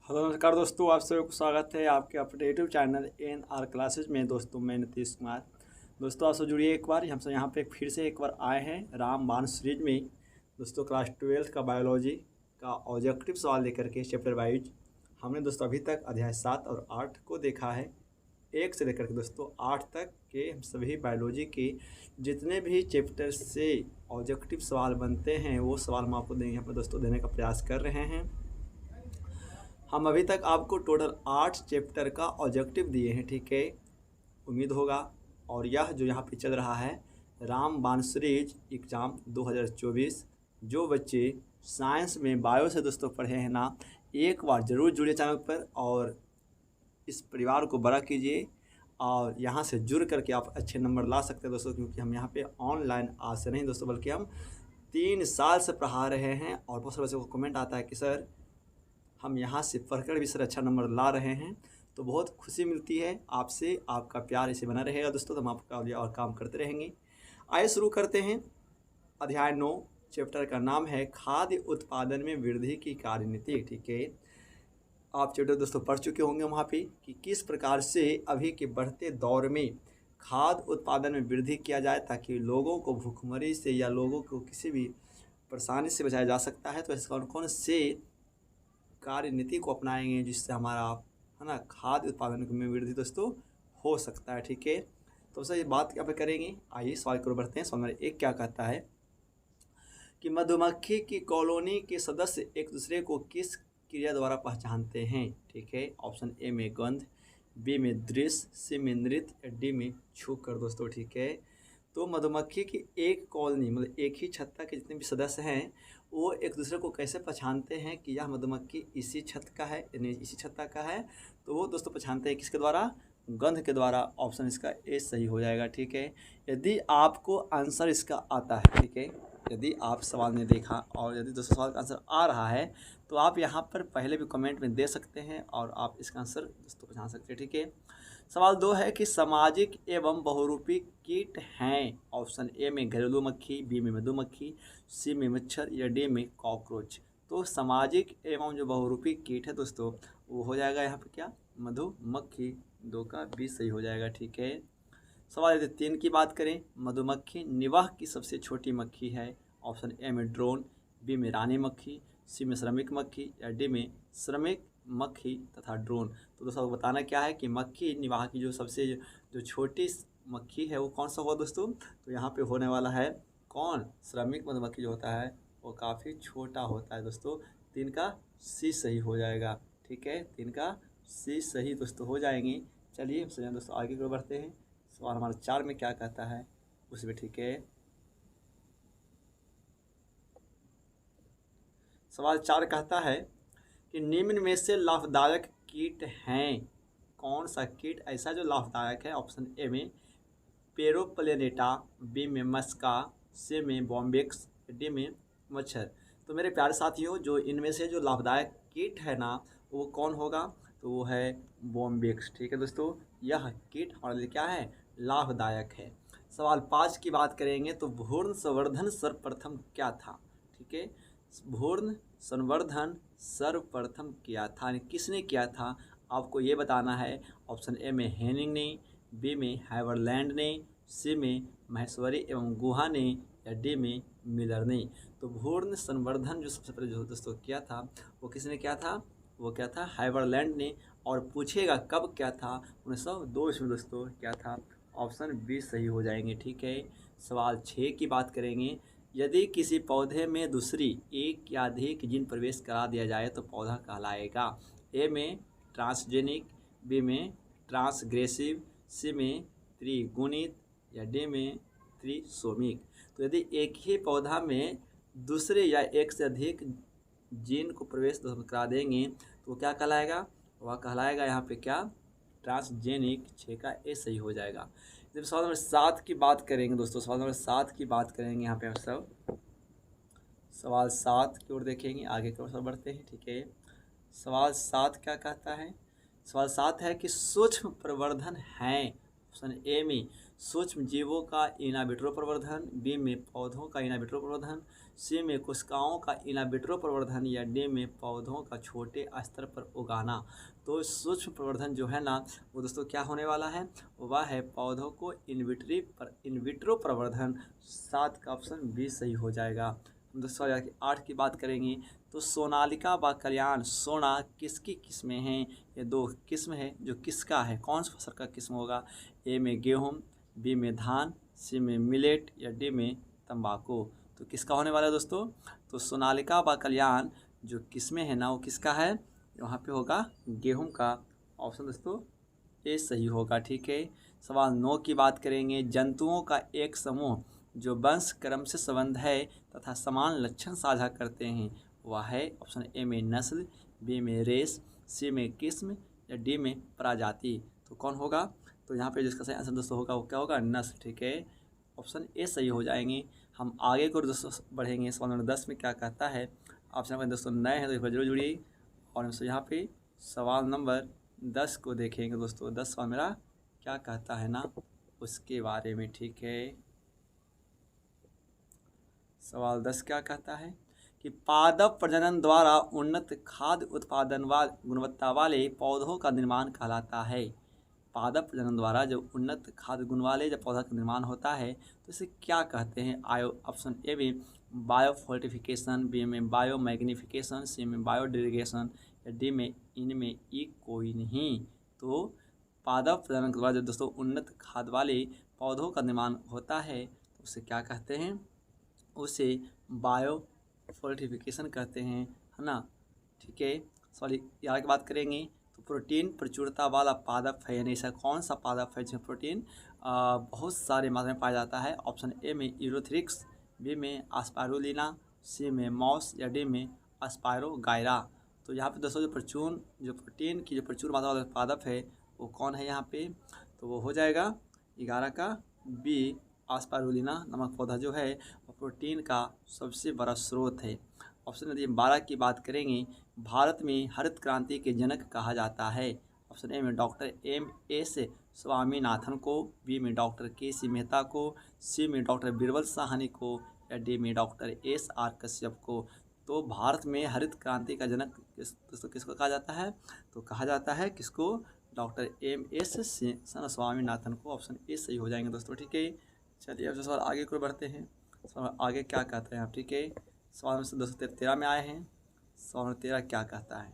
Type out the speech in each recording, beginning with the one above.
Hello नमस्कार दोस्तों, आप सभी को स्वागत है आपके अपने यूट्यूब चैनल NR क्लासेज में। दोस्तों मैं नीतीश कुमार। दोस्तों आप सब जुड़िए एक बार, हम सब यहाँ पे फिर से एक बार आए हैं रामबाण सीरीज में। दोस्तों क्लास 12 का बायोलॉजी का ऑब्जेक्टिव सवाल लेकर के चैप्टर वाइज हमने दोस्तों अभी तक अध्याय 7 और 8 को देखा है। 1 से लेकर के दोस्तों 8 तक के हम सभी बायोलॉजी के जितने भी चैप्टर से ऑब्जेक्टिव सवाल बनते हैं वो सवाल हम आपको देंगे, हम दोस्तों देने का प्रयास कर रहे हैं। हम अभी तक आपको टोटल 8 चैप्टर का ऑब्जेक्टिव दिए हैं, ठीक है। उम्मीद होगा और यह जो यहाँ पे चल रहा है रामबाण सीरीज एग्ज़ाम 2024, जो बच्चे साइंस में बायो से दोस्तों पढ़े हैं ना, एक बार ज़रूर जुड़िए चैनल पर और इस परिवार को बड़ा कीजिए और यहाँ से जुड़ करके आप अच्छे नंबर ला सकते हैं दोस्तों, क्योंकि हम यहाँ पे ऑनलाइन आज से नहीं दोस्तों, बल्कि हम 3 साल से पढ़ा रहे हैं। और बहुत सारे बच्चों को कमेंट आता है कि सर हम यहाँ से पढ़कर भी सर अच्छा नंबर ला रहे हैं, तो बहुत खुशी मिलती है आपसे। आपका प्यार इसे बना रहेगा दोस्तों, तो हम आपका लिए और काम करते रहेंगे। आइए शुरू करते हैं। अध्याय 9 चैप्टर का नाम है खाद्य उत्पादन में वृद्धि की कार्यनीति, ठीक है। आप चैप्टर दोस्तों पढ़ चुके होंगे वहाँ पे कि किस प्रकार से अभी के बढ़ते दौर में खाद्य उत्पादन में वृद्धि किया जाए ताकि लोगों को भूखमरी से या लोगों को किसी भी परेशानी से बचाया जा सकता है। तो ऐसे कौन कौन से कार्य नीति को अपनाएंगे जिससे हमारा है ना खाद्य उत्पादन में वृद्धि दोस्तों हो सकता है, ठीक है। तो सर ये बात क्या पे करेंगे। आइए सवाल की ओर बढ़ते हैं। सवाल नंबर 1 क्या कहता है कि मधुमक्खी की कॉलोनी के सदस्य एक दूसरे को किस क्रिया द्वारा पहचानते हैं, ठीक है। ऑप्शन ए में गंध, बी में दृश्य, सी में नृत्य, डी में छू कर दोस्तों, ठीक है। तो मधुमक्खी की एक कॉलोनी मतलब एक ही छत्ता के जितने भी सदस्य हैं वो एक दूसरे को कैसे पहचानते हैं कि यह मधुमक्खी इसी छत का है यानी इसी छत्ता का है। तो वो दोस्तों पहचानते हैं किसके द्वारा, गंध के द्वारा। ऑप्शन इसका ए सही हो जाएगा, ठीक है। यदि आपको आंसर इसका आता है, ठीक है, यदि आप सवाल ने देखा और यदि दोस्तों सवाल का आंसर आ रहा है तो आप यहाँ पर पहले भी कमेंट में दे सकते हैं और आप इसका आंसर दोस्तों पहचान सकते हैं, ठीक है। सवाल 2 है कि सामाजिक एवं बहुरूपी कीट हैं। ऑप्शन ए में घरेलू मक्खी, बी में मधुमक्खी, सी में मच्छर या डी में कॉकरोच। तो सामाजिक एवं जो बहुरूपी कीट है दोस्तों वो हो जाएगा यहाँ पे क्या, मधुमक्खी। 2 का बी सही हो जाएगा, ठीक है। सवाल यदि 3 की बात करें, मधुमक्खी निवाह की सबसे छोटी मक्खी है। ऑप्शन ए में ड्रोन, बी में रानी मक्खी, सी में श्रमिक मक्खी या डी में श्रमिक मक्खी तथा ड्रोन। तो दोस्तों बताना क्या है कि मक्खी निवाह की जो सबसे जो छोटी मक्खी है वो कौन सा होगा दोस्तों। तो यहाँ पे होने वाला है कौन, श्रमिक मधुमक्खी जो होता है वो काफ़ी छोटा होता है दोस्तों। 3 का सी सही हो जाएगा, ठीक है। 3 का सी सही दोस्तों हो जाएंगे। चलिए दोस्तों आगे को बढ़ते हैं। सवाल हमारा 4 में क्या कहता है उसमें, ठीक है। सवाल 4 कहता है कि निम्न में से लाभदायक कीट हैं। कौन सा कीट ऐसा जो लाभदायक है। ऑप्शन ए में पेरोप्लेनेटा, बी में मस्का, सी में बॉम्बिक्स, डी में मच्छर। तो मेरे प्यारे साथियों जो इनमें से जो लाभदायक कीट है ना वो कौन होगा, तो वो है बॉम्बिक्स, ठीक है दोस्तों। यह कीट हमारे लिए क्या है, लाभदायक है। सवाल 5 की बात करेंगे तो भ्रूण संवर्धन सर्वप्रथम क्या था, ठीक है। भ्रूण संवर्धन सर्वप्रथम किया था, किसने किया था आपको ये बताना है। ऑप्शन ए में हेनिंग ने, बी में हैवरलैंड ने, सी में महेश्वरी एवं गुहा ने या डी में मिलर ने। तो भ्रूण संवर्धन जो सबसे पहले जो दोस्तों किया था वो किसने किया था, वो क्या था, हैवरलैंड ने। और पूछेगा कब क्या था, 1902 में दोस्तों क्या था। ऑप्शन बी सही हो जाएंगे, ठीक है। सवाल 6 की बात करेंगे, यदि किसी पौधे में दूसरी एक या अधिक जीन प्रवेश करा दिया जाए तो पौधा कहलाएगा। ए में ट्रांसजेनिक, बी में ट्रांसग्रेसिव, सी में त्रिगुणित या डी में त्रिसोमिक। तो यदि एक ही पौधा में दूसरे या एक से अधिक जीन को प्रवेश करा देंगे तो वो क्या कहलाएगा, वह कहलाएगा यहाँ पे क्या, ट्रांसजेनिक। 6 का ए सही हो जाएगा। जब सवाल नंबर 7 की बात करेंगे दोस्तों, सवाल नंबर 7 की बात करेंगे यहाँ पे हम सब सवाल 7 की ओर देखेंगे, आगे की ओर बढ़ते हैं, ठीक है। सवाल 7 क्या कहता है, सवाल 7 है कि सूक्ष्म प्रवर्धन है। ऑप्शन ए में सूक्ष्म जीवों का इन विट्रो प्रवर्धन, बी में पौधों का इन विट्रो प्रवर्धन, सी में कोशिकाओं का इन विट्रो प्रवर्धन, या डी में पौधों का छोटे स्तर पर उगाना। तो सूक्ष्म प्रवर्धन जो है ना वो दोस्तों क्या होने वाला है, वह है पौधों को इन विट्रो प्रवर्धन। 7 का ऑप्शन बी सही हो जाएगा। हम दोस्तों 8 की बात करेंगे तो सोनालिका व कल्याण सोना किसकी किस्में हैं। ये 2 किस्म है जो किसका है, कौन सी फसल का किस्म होगा। ए में गेहूँ, बी में धान, सी में मिलेट, या डी में तंबाकू। तो किसका होने वाला है दोस्तों, तो सोनालिका व कल्याण जो किस्में हैं ना वो किसका है, यहाँ पे होगा गेहूं का। ऑप्शन दोस्तों ए सही होगा। ठीक है, सवाल 9 की बात करेंगे। जंतुओं का एक समूह जो वंश क्रम से संबंध है तथा समान लक्षण साझा करते हैं वह है। ऑप्शन ए में नस्ल, बी में रेस, सी में किस्म, या डी में प्रजाति। तो कौन होगा, तो यहाँ पे जिसका सही आंसर दोस्तों होगा वो क्या होगा, नस्ल। ठीक है, ऑप्शन ए सही हो जाएंगे। हम आगे को दोस्तों बढ़ेंगे। सवाल नंबर 10 में क्या कहता है। आप चैनल पर दोस्तों नए हैं तो जरूर जुड़िए और दोस्तों यहाँ पे सवाल नंबर 10 को देखेंगे दोस्तों। 10 सवाल मेरा क्या कहता है ना उसके बारे में। ठीक है, सवाल 10 क्या कहता है कि पादप प्रजनन द्वारा उन्नत खाद्य उत्पादन गुणवत्ता वाले पौधों का निर्माण कहलाता है। पादप प्रजनन द्वारा जब उन्नत खाद्य गुण वाले जब पौधा का निर्माण होता है तो इसे क्या कहते हैं। ऑप्शन ए में बायोफोर्टिफिकेशन, बी में बायोमैग्निफिकेशन, सी में बायोडिग्रेडेशन, या डी में इनमें एक कोई नहीं। तो पादप प्रजनन के द्वारा जब दोस्तों उन्नत खाद्य वाले पौधों का निर्माण होता है तो उसे क्या कहते हैं, उसे बायोफोर्टिफिकेशन कहते हैं, है ना। ठीक है, सॉरी यहाँ की बात करेंगे तो प्रोटीन प्रचुरता वाला पादप है, यानी ऐसा कौन सा पादप है जिसमें प्रोटीन बहुत सारे मात्रा में पाया जाता है। ऑप्शन ए में यूरोथ्रिक्स, बी में एस्पारुलिना, सी में मॉस, या डी में एस्पारोगायरा। तो यहाँ पे दोस्तों जो प्रोटीन की जो प्रचुर मात्रा वाला पादप है वो कौन है यहाँ पे, तो वो हो जाएगा 11 का बी एस्पारुलिना नामक पौधा जो है वो प्रोटीन का सबसे बड़ा स्रोत है। ऑप्शन यदि 12 की बात करेंगे, भारत में हरित क्रांति के जनक कहा जाता है। ऑप्शन ए में डॉक्टर M.S. स्वामीनाथन को, बी में डॉक्टर K.C. मेहता को, सी में डॉक्टर बीरबल साहनी को, या डी में डॉक्टर S.R. कश्यप को। तो भारत में हरित क्रांति का जनक दोस्तों किसको कहा जाता है, तो कहा जाता है किसको, डॉक्टर M.S. स्वामीनाथन को। ऑप्शन ए सही हो जाएंगे दोस्तों। ठीक है, चलिए अब सवाल आगे को बढ़ते हैं। सवाल आगे क्या कहते हैं आप। ठीक है, सवाल में से 213 में आए हैं। सवाल 13 क्या कहता है,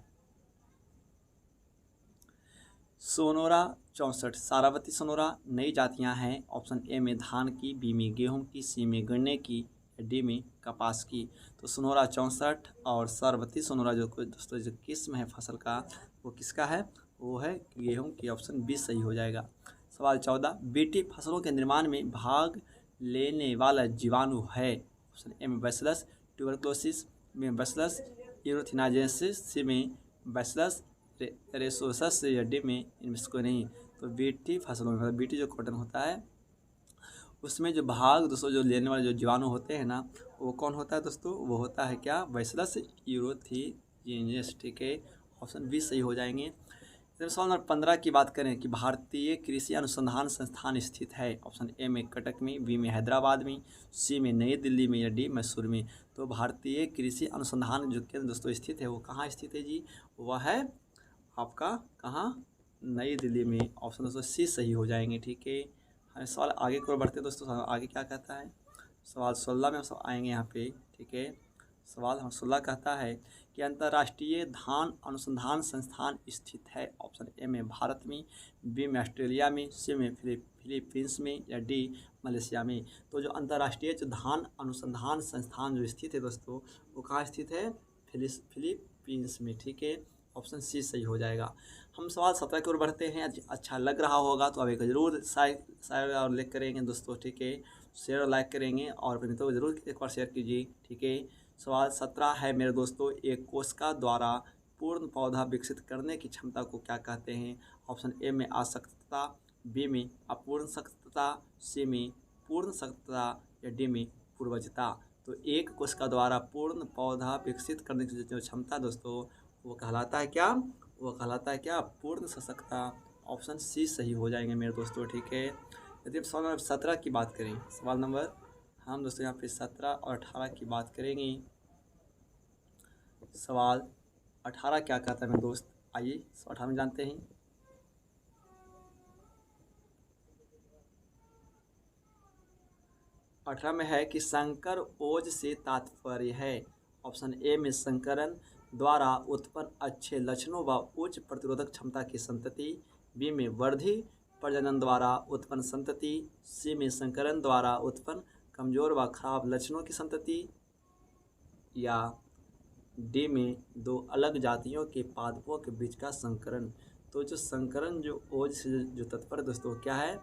सोनोरा 64 सारावती सोनोरा नई जातियां हैं। ऑप्शन ए में धान की, बी में गेहूं की, सी में गन्ने की, डी में कपास की। तो सोनोरा 64 और सारावती सोनोरा जो दोस्तों जो किस्म है फसल का वो किसका है, वो है गेहूं की। ऑप्शन बी सही हो जाएगा। सवाल 14 बीटी फसलों के निर्माण में भाग लेने वाला जीवाणु है। ऑप्शन ए में बैसिलस ट्यूबरक्लोसिस, बी में बैसिलस यूरोथिनाजेंसिस, सी में बैसिलस रेसोसस, या डी में इनमें नहीं। तो बीटी फसलों में बीटी जो कॉटन होता है उसमें जो भाग दोस्तों जो लेने वाले जो जीवाणु होते हैं ना वो कौन होता है दोस्तों, वो होता है क्या, बैसिलस यूरोथिनाजेंसिस। ठीक है, ऑप्शन बी सही हो जाएंगे। सवाल नंबर 15 की बात करें कि भारतीय कृषि अनुसंधान संस्थान स्थित है। ऑप्शन ए में कटक में, बी में हैदराबाद में, सी में नई दिल्ली में, या डी मैसूर में। तो भारतीय कृषि अनुसंधान जो केंद्र दोस्तों स्थित है वो कहाँ स्थित है जी, वह है आपका कहाँ, नई दिल्ली में। ऑप्शन दोस्तों सी सही हो जाएंगे। ठीक है, सवाल आगे को बढ़ते दोस्तों। सवाल आगे क्या कहता है, सवाल 16 में हम सब आएंगे यहाँ पे। ठीक है, सवाल 16 कहता है कि अंतर्राष्ट्रीय धान अनुसंधान संस्थान स्थित है। ऑप्शन ए में भारत में, बी में ऑस्ट्रेलिया में, सी में फिलीपींस में, या डी मलेशिया में। तो जो अंतर्राष्ट्रीय जो धान अनुसंधान संस्थान जो स्थित है दोस्तों वो कहाँ स्थित है, फिलीपींस में। ठीक है, ऑप्शन सी सही हो जाएगा। हम सवाल 17 की ओर बढ़ते हैं। अच्छा लग रहा होगा तो आप एक जरूर शेयर और लाइक करेंगे दोस्तों। ठीक है, शेयर और लाइक करेंगे और अपने मित्रों को जरूर एक बार शेयर कीजिए। ठीक है, सवाल 17 है मेरे दोस्तों, एक कोशिका द्वारा पूर्ण पौधा विकसित करने की क्षमता को क्या कहते हैं। ऑप्शन ए में आसक्तता, बी में अपूर्ण सख्तता, सी में पूर्ण सख्तता, या डी में पूर्वजता। तो एक कोशिका द्वारा पूर्ण पौधा विकसित करने की जो क्षमता दोस्तों वो कहलाता है क्या, वो कहलाता है क्या, पूर्ण सशक्तता। ऑप्शन सी सही हो जाएंगे मेरे दोस्तों। ठीक है, यदि हम सवाल नंबर 17 की बात करें, सवाल नंबर हम दोस्तों यहाँ पे 17 और 18 की बात करेंगे। सवाल 18 क्या कहता है मेरे दोस्त, आइए सवाल 18 में जानते हैं। अठारह में है कि संकर ओज से तात्पर्य है। ऑप्शन ए में संकरण द्वारा उत्पन्न अच्छे लक्षणों व उच्च प्रतिरोधक क्षमता की संतति, बी में वर्धी प्रजनन द्वारा उत्पन्न संतति, सी में संकरण द्वारा उत्पन्न कमजोर व खराब लक्षणों की संतति, या डी में दो अलग जातियों के पादपों के बीच का संकरण। तो जो संकरण जो ओज से जो तत्पर दोस्तों क्या है,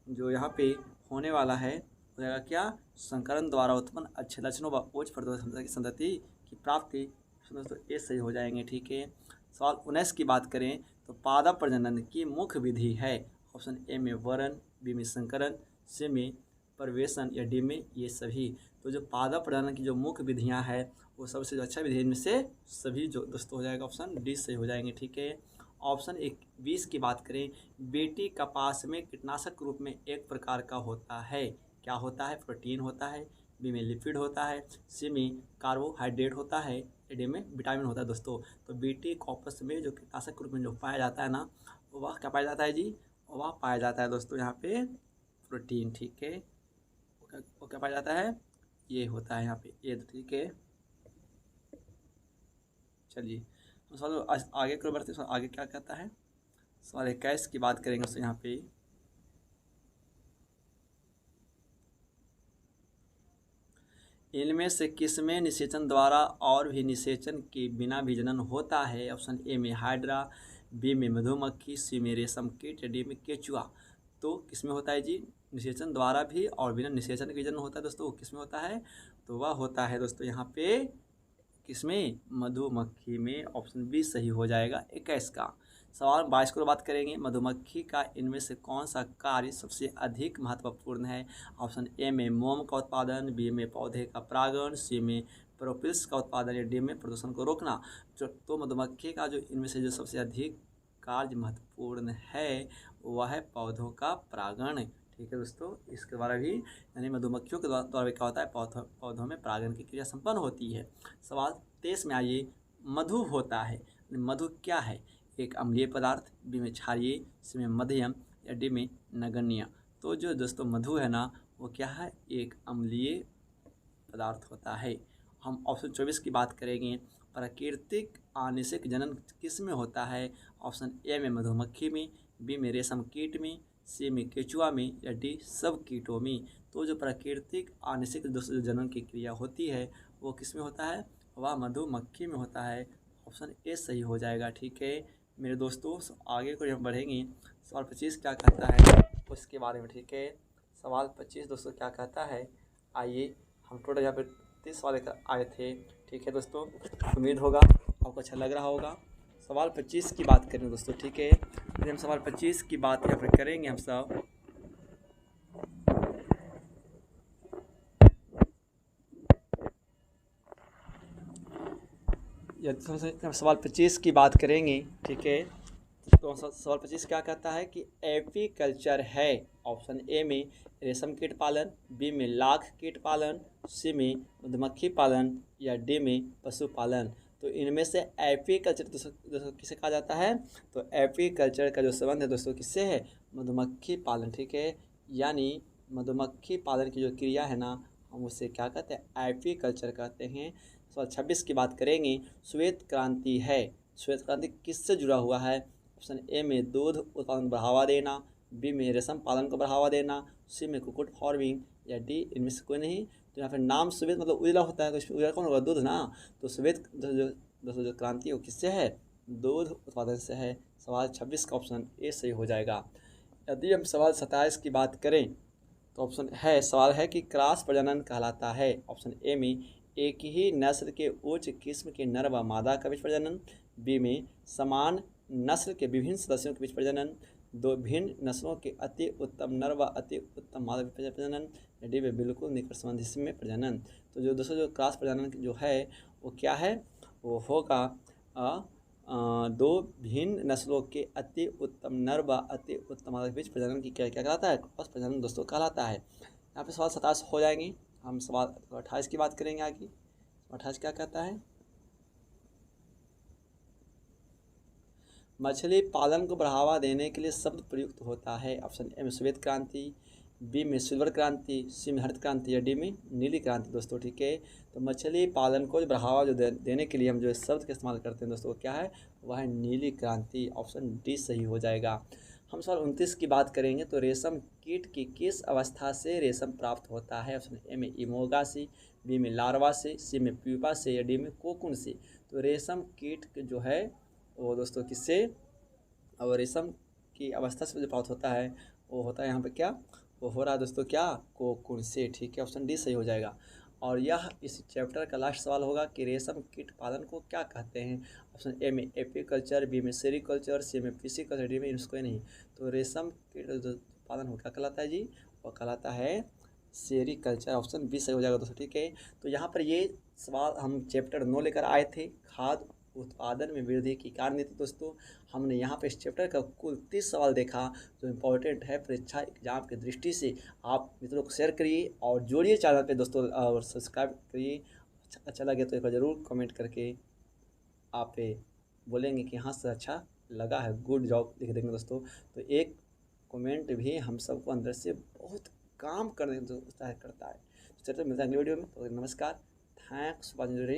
जो यहाँ पे होने वाला है हो जाएगा क्या, संकरण द्वारा उत्पन्न अच्छे लक्षणों व उच्च प्रतिरोधक क्षमता की संतति की प्राप्ति। दोस्तों ये सही हो जाएंगे, ठीक है। सवाल 19 की बात करें तो पादप प्रजनन की मुख्य विधि है। ऑप्शन ए में वरण, बी में संकरण, सी में प्रवेशन, या डी में ये सभी। तो जो पादप प्रजनन की जो मुख्य विधियाँ है वो सबसे जो अच्छा विधि इनमें से सभी जो दोस्तों हो जाएगा, ऑप्शन डी सही हो जाएंगे, ठीक है। ऑप्शन 20 की बात करें, बेटी कपास में कीटनाशक के रूप में एक प्रकार का होता है, क्या होता है, प्रोटीन होता है, बी में लिपिड होता है, सी में कार्बोहाइड्रेट होता है, डी में विटामिन होता है दोस्तों। तो बेटी कपास में जो कीटनाशक के रूप में जो पाया जाता है ना, वह क्या पाया जाता है जी, वह पाया जाता है दोस्तों यहाँ पे प्रोटीन, ठीक है। वो क्या पाया जाता है, ये होता है यहाँ पे ये, ठीक है। चलिए हम सवाल आगे को बढ़ते हैं। आगे क्या कहता है, सवाल 21 की बात करेंगे उससे यहाँ पे। इनमें से किसमें निषेचन द्वारा और भी निषेचन के बिना भी जनन होता है। ऑप्शन ए में हाइड्रा, बी में मधुमक्खी, सी में रेशम कीट, डी में केचुआ। तो किसमें होता है जी, निषेचन द्वारा भी और बिना निषेचन के जनन होता है दोस्तों, किसमें होता है, तो वह होता है दोस्तों यहाँ पे किसमें, मधुमक्खी में। ऑप्शन बी सही हो जाएगा 21 का। सवाल 22 को बात करेंगे, मधुमक्खी का इनमें से कौन सा कार्य सबसे अधिक महत्वपूर्ण है। ऑप्शन ए में मोम का उत्पादन, बी में पौधे का परागण, सी में प्रोपिल्स का उत्पादन, या डी में प्रदूषण को रोकना। तो मधुमक्खी का जो इनमें से जो सबसे अधिक कार्य महत्वपूर्ण है वह है पौधों का परागण, ठीक है दोस्तों। इसके द्वारा भी यानी मधुमक्खियों के द्वारा भी क्या होता है, पौधों में परागण की क्रिया संपन्न होती है। सवाल 23 में आइए, मधु होता है, मधु क्या है, एक अम्लीय पदार्थ, बी में क्षारीय, सी में मध्यम, या डी में नगण्य। तो जो दोस्तों मधु है ना वो क्या है, एक अम्लीय पदार्थ होता है। हम ऑप्शन 24 की बात करेंगे, प्राकृतिक आनिशिक जनन किस में होता है। ऑप्शन ए में मधुमक्खी में, बी में रेशम कीट में, सी में केचुआ में, या डी सब कीटों में। तो जो प्राकृतिक आनिशिक जनन की क्रिया होती है वो किस में होता है, वह मधुमक्खी में होता है। ऑप्शन ए सही हो जाएगा, ठीक है मेरे दोस्तों। आगे को हम बढ़ेंगे, सवाल 25 क्या कहता है उसके बारे में, ठीक है। सवाल 25 दोस्तों क्या कहता है, आइए हम टोटल यहाँ पे 30 सवाल लेकर आए थे, ठीक है दोस्तों। उम्मीद होगा आपको अच्छा लग रहा होगा। सवाल 25 की बात करें दोस्तों, ठीक है। हम सवाल 25 की बात यहाँ पर करेंगे हम सब। सवाल 25 की बात करेंगे, ठीक है। तो सवाल 25 क्या कहता है कि एपीकल्चर है। ऑप्शन ए में रेशम कीट पालन, बी में लाख कीट पालन, सी में मधुमक्खी पालन, या डी में पशुपालन। तो इनमें से एपीकल्चर दोस्तों किसे कहा जाता है, तो एपीकल्चर का जो संबंध है दोस्तों किससे है, मधुमक्खी पालन, ठीक है। यानी मधुमक्खी पालन की जो क्रिया है ना हम उसे क्या कहते हैं, एपीकल्चर कहते हैं। सवाल 26 की बात करेंगे, श्वेत क्रांति है, श्वेत क्रांति किससे जुड़ा हुआ है। ऑप्शन ए में दूध उत्पादन को बढ़ावा देना, बी में रेशम पालन को बढ़ावा देना, सी में कुक्कुट फार्मिंग, या डी इनमें से कोई नहीं। तो यहाँ पे नाम श्वेत मतलब उजला होता है, तो इसमें उजला कौन होगा, दूध ना। तो श्वेत दोस्तों जो क्रांति है वो किससे है, दूध उत्पादन से है। सवाल 26 का ऑप्शन ए सही हो जाएगा। यदि हम सवाल 27 की बात करें तो ऑप्शन है, सवाल है कि क्रॉस प्रजनन कहलाता है। ऑप्शन ए में एक ही नस्ल के उच्च किस्म के नर व मादा का बीच प्रजनन, बी में समान नस्ल के विभिन्न सदस्यों के बीच प्रजनन, दो भिन्न नस्लों के अति उत्तम नर व अति उत्तम मादा के बीच प्रजनन, डी में बिल्कुल निकट संबंधी में प्रजनन। तो जो दोस्तों जो क्रॉस प्रजनन जो है वो क्या है, वो होगा दो भिन्न नस्लों के अति उत्तम नर व अति उत्तम मादा के बीच प्रजनन की क्या क्या कहलाता है? क्रॉस प्रजनन दोस्तों कहलाता है। यहाँ पे सवाल 27 हो जाएंगे। हम सवाल 28 की बात करेंगे आगे। 28 क्या कहता है? मछली पालन को बढ़ावा देने के लिए शब्द प्रयुक्त होता है। ऑप्शन ए में श्वेत क्रांति, बी में सिल्वर क्रांति, सी में हरित क्रांति या डी में नीली क्रांति दोस्तों। ठीक है, तो मछली पालन को बढ़ावा जो देने के लिए हम जो शब्द का इस्तेमाल करते हैं दोस्तों, क्या है? वह है नीली क्रांति। ऑप्शन डी सही हो जाएगा। हम सवाल 29 की बात करेंगे। तो रेशम कीट की किस अवस्था से रेशम प्राप्त होता है? ऑप्शन ए में इमोगा से, बी में लार्वा से, सी में प्यूपा से या डी में कोकून से। तो रेशम कीट जो है वो दोस्तों किससे, और रेशम की अवस्था से जो प्राप्त होता है वो होता है यहाँ पे क्या, वो हो रहा है दोस्तों क्या, कोकून से। ठीक है, ऑप्शन डी सही हो जाएगा। और यह इस चैप्टर का लास्ट सवाल होगा कि रेशम कीट पालन को क्या कहते हैं? ऑप्शन ए में एपीकल्चर, बी में सेरीकल्चर, सी में पिसिकल्चर, डी में इसको नहीं। तो रेशम कीट पालन को क्या कहलाता है जी? वो कहलाता है सेरीकल्चर। ऑप्शन बी सही हो जाएगा दोस्तों। ठीक है, तो यहाँ पर ये सवाल हम चैप्टर 9 लेकर आए थे, खाद्य उत्पादन में वृद्धि की कार्य नीति। दोस्तों हमने यहाँ पे इस चैप्टर का कुल 30 सवाल देखा जो इम्पोर्टेंट है परीक्षा एग्जाम की दृष्टि से। आप मित्रों को शेयर करिए और जोड़िए चैनल पे दोस्तों, और सब्सक्राइब करिए। अच्छा लगे तो एक बार ज़रूर कमेंट करके आप बोलेंगे कि हाँ सर अच्छा लगा है, गुड जॉब लिख देंगे दोस्तों। तो एक कमेंट भी हम सबको अंदर से बहुत काम करने में उत्साहित करता है। तो चलिए मिलता है अगली वीडियो में। तो नमस्कार, thanks for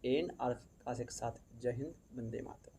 N R class के साथ। जय हिंद, वंदे मातरम।